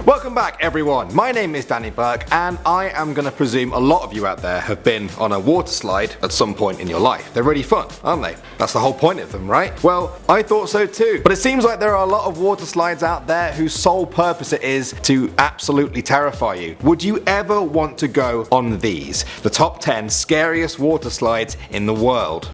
Welcome back everyone, my name is Danny Burke and I am going to presume a lot of you out there have been on a water slide at some point in your life. They're really fun, aren't they? That's the whole point of them, right? Well, I thought so too. But it seems like there are a lot of water slides out there whose sole purpose it is to absolutely terrify you. Would you ever want to go on these? The top 10 scariest water slides in the world.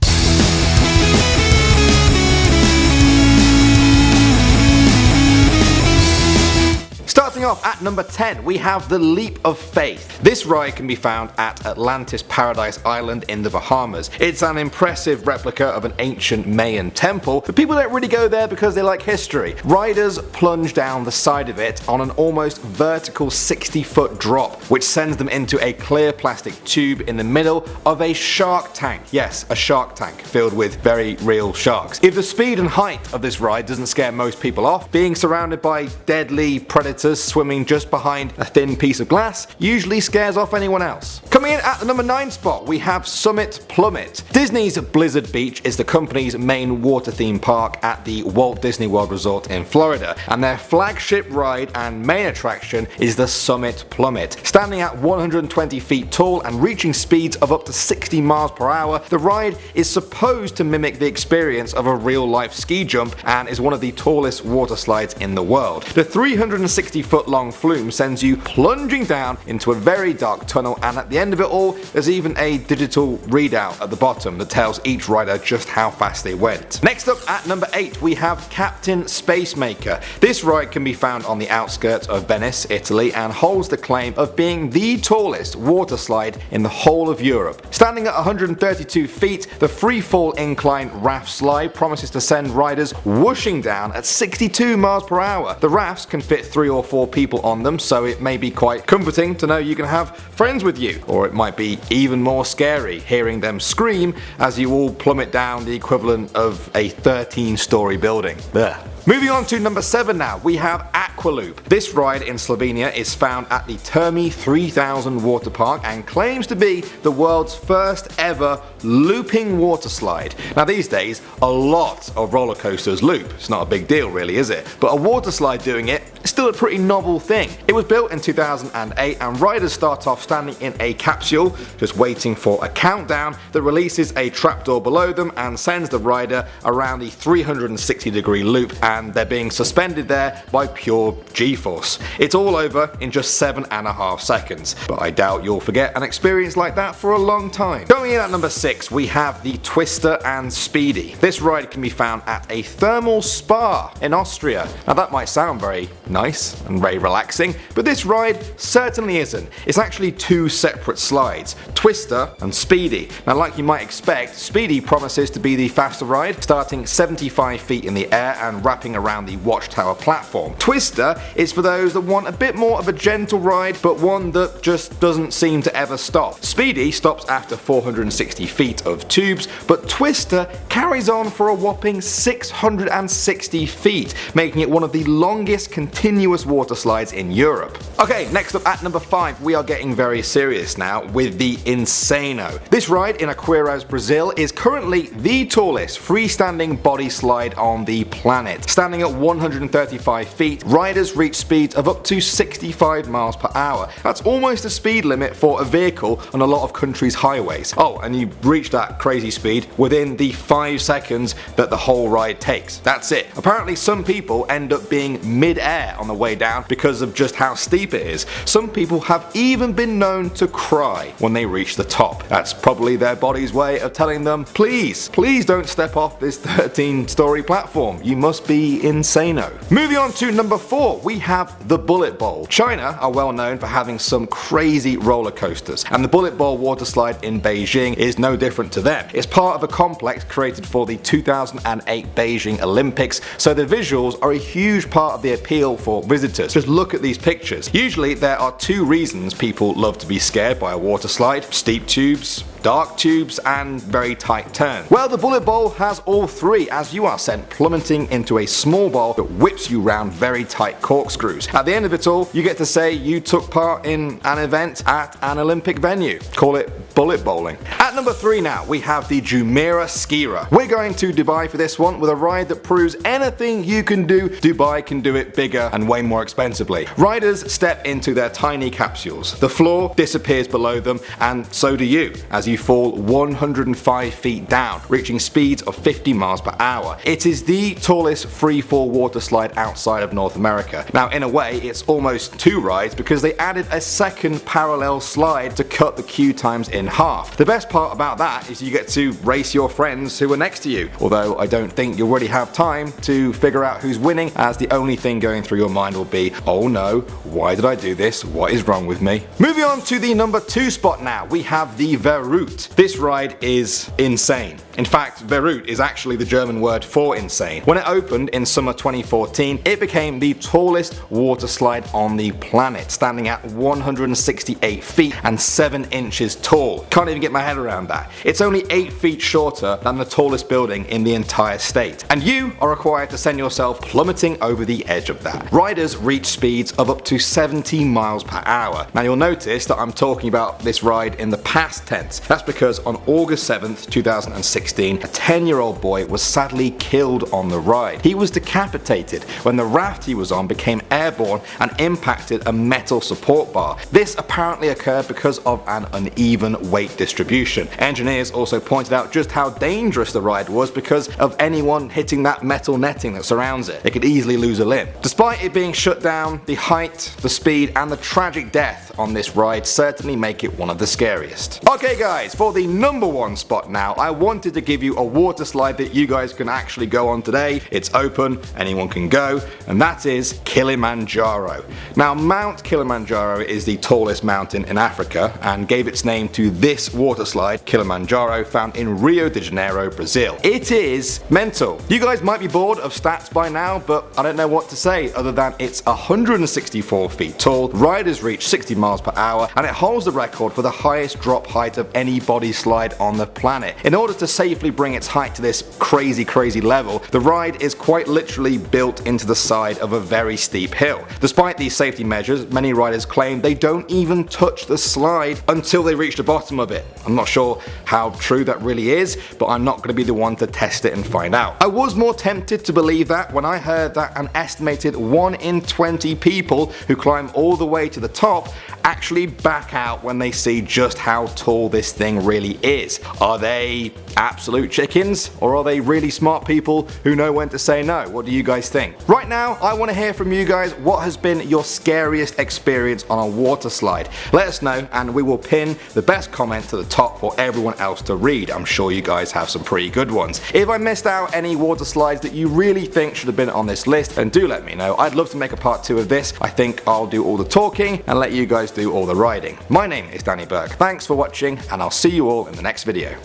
Starting off at number 10, we have the Leap of Faith. This ride can be found at Atlantis Paradise Island in the Bahamas. It's an impressive replica of an ancient Mayan temple, but people don't really go there because they like history. Riders plunge down the side of it on an almost vertical 60-foot drop, which sends them into a clear plastic tube in the middle of a shark tank. Yes, a shark tank filled with very real sharks. If the speed and height of this ride doesn't scare most people off, being surrounded by deadly predators swimming just behind a thin piece of glass usually scares off anyone else. Coming in at the number 9 spot, we have Summit Plummet. Disney's Blizzard Beach is the company's main water theme park at the Walt Disney World Resort in Florida, and their flagship ride and main attraction is the Summit Plummet. Standing at 120 feet tall and reaching speeds of up to 60 miles per hour, the ride is supposed to mimic the experience of a real-life ski jump and is one of the tallest water slides in the world. The 360-foot long flume sends you plunging down into a very dark tunnel, and at the end of it all there's even a digital readout at the bottom that tells each rider just how fast they went. Next up at number 8 we have Captain Spacemaker. This ride can be found on the outskirts of Venice, Italy, and holds the claim of being the tallest water slide in the whole of Europe. Standing at 132 feet, the free fall incline raft slide promises to send riders whooshing down at 62 miles per hour. The rafts can fit 3 or 4 people on them, so it may be quite comforting to know you can have friends with you, or it might be even more scary hearing them scream as you all plummet down the equivalent of a 13-story building. Ugh. Moving on to number 7 now, we have Aqualoop. This ride in Slovenia is found at the Termi 3000 water park and claims to be the world's first ever looping water slide. Now these days, a lot of roller coasters loop. It's not a big deal really, is it? But a water slide doing it is still a pretty novel thing. It was built in 2008 and riders start off standing in a capsule, just waiting for a countdown that releases a trapdoor below them and sends the rider around the 360-degree loop, and they're being suspended there by pure G-force. It's all over in just 7.5 seconds, but I doubt you'll forget an experience like that for a long time. Going in at number 6, we have the Twister and Speedy. This ride can be found at a thermal spa in Austria. Now that might sound very nice and very relaxing, but this ride certainly isn't. It's actually 2 separate slides, Twister and Speedy. Now like you might expect, Speedy promises to be the faster ride, starting 75 feet in the air and wrapping around the watchtower platform. Twister is for those that want a bit more of a gentle ride, but one that just doesn't seem to ever stop. Speedy stops after 460 feet of tubes, but Twister carries on for a whopping 660 feet, making it one of the longest continuous water slides in Europe. Okay, next up at number 5, we are getting very serious now with the Insano. This ride in Aqualoop, Brazil is currently the tallest freestanding body slide on the planet. Standing at 135 feet, riders reach speeds of up to 65 miles per hour. That's almost the speed limit for a vehicle on a lot of countries' highways. Oh, and you reach that crazy speed within the 5 seconds that the whole ride takes. That's it. Apparently some people end up being mid-air on the way down because of just how steep it is. Some people have even been known to cry when they reach the top. That's probably their body's way of telling them, please don't step off this 13-story platform. You must be insano. Moving on to number 4, we have the Bullet Bowl. China are well known for having some crazy roller coasters, and the Bullet Bowl water slide in Beijing is no different to them. It's part of a complex created for the 2008 Beijing Olympics, so the visuals are a huge part of the appeal for visitors. Just look at these pictures. Usually there are 2 reasons people love to be scared by a water slide: steep tubes dark tubes, and very tight turns. Well, the bullet bowl has all three, as you are sent plummeting into a small bowl that whips you round very tight corkscrews. At the end of it all, you get to say you took part in an event at an Olympic venue. Call it bullet bowling. At number 3 now, we have the Jumeirah Sceirah. We're going to Dubai for this one with a ride that proves anything you can do, Dubai can do it bigger and way more expensively. Riders step into their tiny capsules. The floor disappears below them, and so do you, as you fall 105 feet down, reaching speeds of 50 miles per hour. It is the tallest free-fall water slide outside of North America. Now, in a way, it's almost 2 rides because they added a second parallel slide to cut the queue times in half. The best part about that is you get to race your friends who are next to you, although I don't think you'll really have time to figure out who's winning, as the only thing going through your mind will be, oh no, why did I do this? What is wrong with me? Moving on to the number 2 spot now, we have the Verruckt. This ride is insane. In fact, Verruckt is actually the German word for insane. When it opened in summer 2014, it became the tallest water slide on the planet, standing at 168 feet and 7 inches tall. Can't even get my head around that. It's only 8 feet shorter than the tallest building in the entire state. And you are required to send yourself plummeting over the edge of that. Riders reach speeds of up to 70 miles per hour. Now you'll notice that I'm talking about this ride in the past tense. That's because on August 7th, 2016, a 10-year-old boy was sadly killed on the ride. He was decapitated when the raft he was on became airborne and impacted a metal support bar. This apparently occurred because of an uneven weight distribution. Engineers also pointed out just how dangerous the ride was because of anyone hitting that metal netting that surrounds it. They could easily lose a limb. Despite it being shut down, the height, the speed, and the tragic death on this ride certainly make it one of the scariest. Okay guys, for the number 1 spot now, I wanted to give you a water slide that you guys can actually go on today. It's open, anyone can go, and that is Kilimanjaro. Now, Mount Kilimanjaro is the tallest mountain in Africa and gave its name to this water slide, Kilimanjaro, found in Rio de Janeiro, Brazil. It is mental. You guys might be bored of stats by now, but I don't know what to say other than it's 164 feet tall, riders reach 60 miles per hour, and it holds the record for the highest drop height of any body slide on the planet. In order to safely bring its height to this crazy level, the ride is quite literally built into the side of a very steep hill. Despite these safety measures, many riders claim they don't even touch the slide until they reach the bottom of it. I'm not sure how true that really is, but I'm not going to be the one to test it and find out. I was more tempted to believe that when I heard that an estimated 1 in 20 people who climb all the way to the top actually back out when they see just how tall this thing really is. Are they absolute chickens, or are they really smart people who know when to say no? What do you guys think? Right now, I want to hear from you guys. What has been your scariest experience on a water slide? Let us know, and we will pin the best comment to the top for everyone else to read. I'm sure you guys have some pretty good ones. If I missed out any water slides that you really think should have been on this list, then do let me know. I'd love to make a part 2 of this. I think I'll do all the talking and let you guys do all the riding. My name is Danny Burke. Thanks for watching, and I'll see you all in the next video.